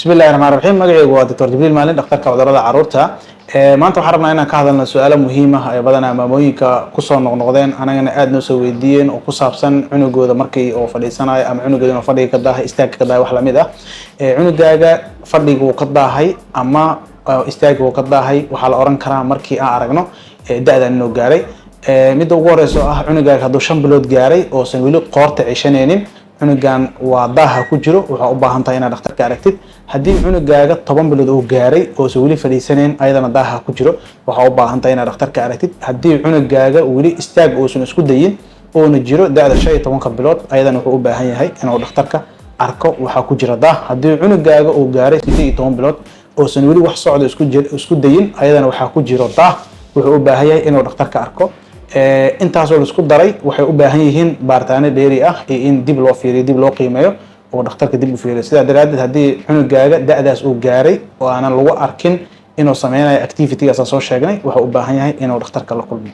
بسم الله الرحمن الرحيم magacaygu waa Dr. Jibril Maalin dhakhtarka cudurrada carruurta maanta waxaan rabnaa inaan ka hadalno su'aalo muhiim ah ee badanaa maamooyinka ku soo noqnoqdeen anagana aad noo soo weydiiyeen oo ku saabsan cunugooda markii uu fadhiisanayo ama cunugooda inuu fadhiga ka daahay istaag ka daahay wax la mid ah cunugaaga fadhiga uu ka daahay ama istaag uu ka daahay waxa la oran karaa markii aan aragno da'dan inuu gaaray midda ugu horeyso ah cunugaaga hadduu 5 bilood gaaray oo san weli qoorta cishaneenin cunugan waa daaha ku jiro waxa u baahan tahay inaad dhakhtarka aragtid haddii cunugaaga 10 bilood uu gaaray oo soo weli fadhiisaneen ayadana daaha ku jiro waxa u baahan tahay inaad dhakhtarka aragtid haddii cunugaaga weli istaag uusan isku dayin oo na jiro da'da 15 bilood ayadana wuxuu u baahan yahay inuu dhakhtarka arko waxa ku jira daah haddii cunugaaga uu gaaray 18 bilood oo san weli wax socdo isku dayin ayadana waxa ku jiro daah wuxuu u baahan yahay inuu dhakhtarka arko intaas oo isku daray waxay u baahan yihiin baaritaano dheeri ah in dib loo fiiriyo dib loo qiimeeyo oo dhakhtarka dib u fiiriyo sida daraadeed haddii cunugaaga da'daas uu gaaray oo aanan lagu arkin inuu sameynayo activity-gaas soo sheegnay waxa u baahan yahay inuu dhakhtarka la kulmo